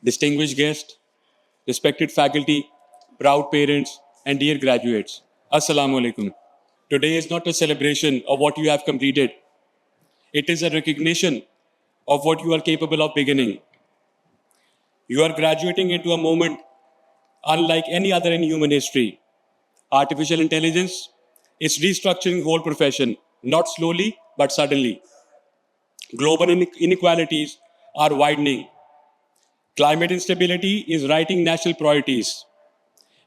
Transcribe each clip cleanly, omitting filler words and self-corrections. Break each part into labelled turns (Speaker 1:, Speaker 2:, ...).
Speaker 1: distinguished guests, respected faculty, proud parents, and dear graduates. Assalamu alaikum. Today is not a celebration of what you have completed. It is a recognition of what you are capable of beginning. You are graduating into a moment unlike any other in human history. Artificial intelligence is restructuring the whole profession, not slowly, but suddenly. Global inequalities are widening. Climate instability is writing national priorities.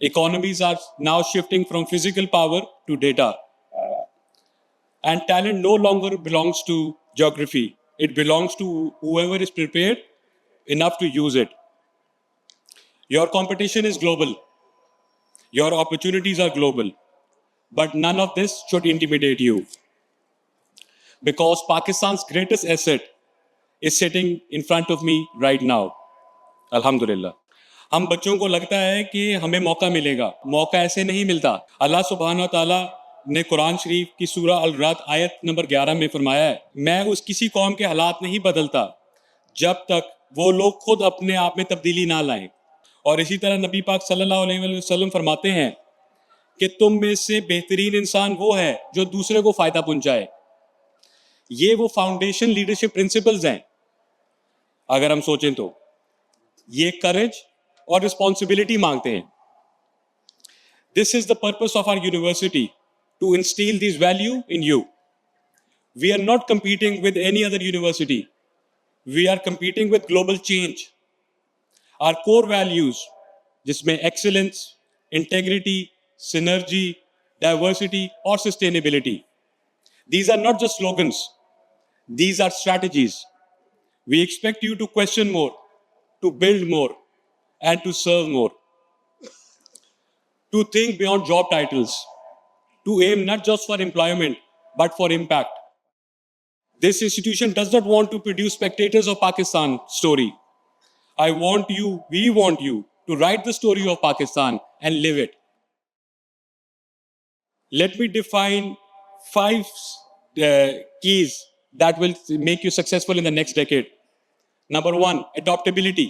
Speaker 1: Economies are now shifting from physical power to data. And talent no longer belongs to geography. It belongs to whoever is prepared enough to use it. Your competition is global. Your opportunities are global. But none of this should intimidate you. Because Pakistan's greatest asset is sitting in front of me right now. Alhamdulillah. हम बच्चों को लगता है कि हमें मौका मिलेगा, मौका ऐसे नहीं मिलता। अल्लाह सुब्हान व तआला ने कुरान शरीफ की सूरा अल रात आयत नंबर 11 में फरमाया है, मैं उस किसी कौम के हालात नहीं बदलता जब तक वो लोग खुद अपने आप में तब्दीली ना लाएं। और इसी तरह नबी पाक सल्लल्लाहु अलैहि वसल्लम फरमाते हैं कि तुम में से बेहतरीन इंसान वो है जो दूसरे को फायदा पहुंचाए। ये वो फाउंडेशन लीडरशिप प्रिंसिपल्स हैं। अगर हम सोचें तो ये करेज और रिस्पॉन्सिबिलिटी मांगते हैं। This is the purpose of our university, to instil this value in you. We are not competing with any other university, we are competing with global change. Our core values, जिसमें excellence, integrity, synergy, diversity और sustainability, these are not just slogans, these are strategies. We expect you to question more, to build more, and to serve more. To think beyond job titles, to aim not just for employment, but for impact. This institution does not want to produce spectators of Pakistan story. We want you to write the story of Pakistan and live it. Let me define 5 keys that will make you successful in the next decade. Number 1, adaptability.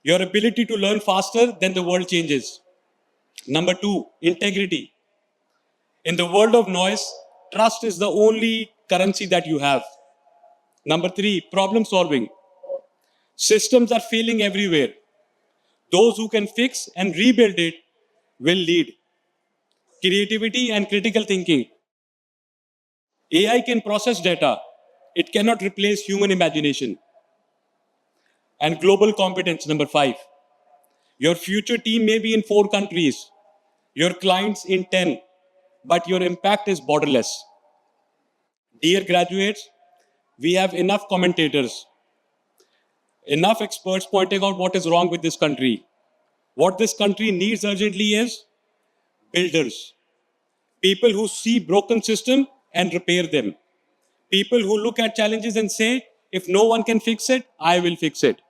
Speaker 1: Your ability to learn faster than the world changes. Number 2, integrity. In the world of noise, trust is the only currency that you have. Number 3, problem solving. Systems are failing everywhere. Those who can fix and rebuild it will lead. Creativity and critical thinking. AI can process data. It cannot replace human imagination. And global competence, number 5. Your future team may be in 4 countries, your clients in 10, but your impact is borderless. Dear graduates, we have enough commentators, enough experts pointing out what is wrong with this country. What this country needs urgently is builders. People who see broken system and repair them. People who look at challenges and say, if no one can fix it, I will fix it.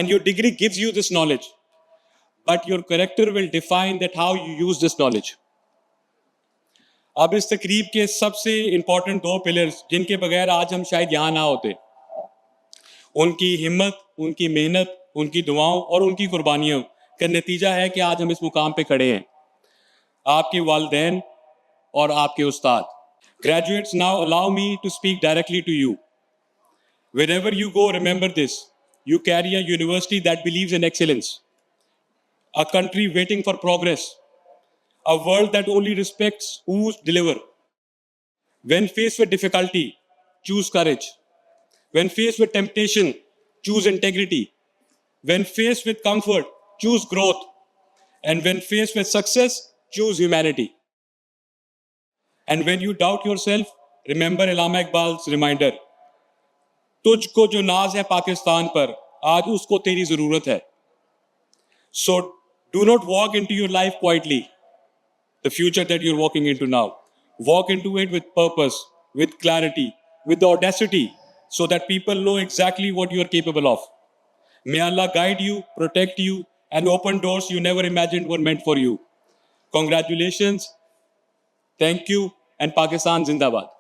Speaker 1: And your degree gives you this knowledge, but your character will define that how you use this knowledge. अब इस तकरीब के सबसे important 2 pillars जिनके बगैर आज हम शायद यहाँ ना होते, उनकी हिम्मत, उनकी मेहनत, उनकी दुआओं और उनकी कुर्बानियों का नतीजा है कि आज हम इस मुकाम पे खड़े हैं। आपके वालिदैन और आपके उस्ताद। Graduates, now allow me to speak directly to you. Wherever you go, remember this. You carry a university that believes in excellence, a country waiting for progress, a world that only respects who deliver. When faced with difficulty, choose courage. When faced with temptation, choose integrity. When faced with comfort, choose growth. And when faced with success, choose humanity. And when you doubt yourself, remember Allama Iqbal's reminder. तुझको जो नाज है पाकिस्तान पर, आज उसको तेरी जरूरत है. So do not walk into your life quietly. The future that you're walking into now, walk into it with purpose, with clarity, with the audacity, so that people know exactly what you are capable of. May Allah guide you, protect you, and open doors you never imagined were meant for you. Congratulations. Thank you, and Pakistan Zindabad.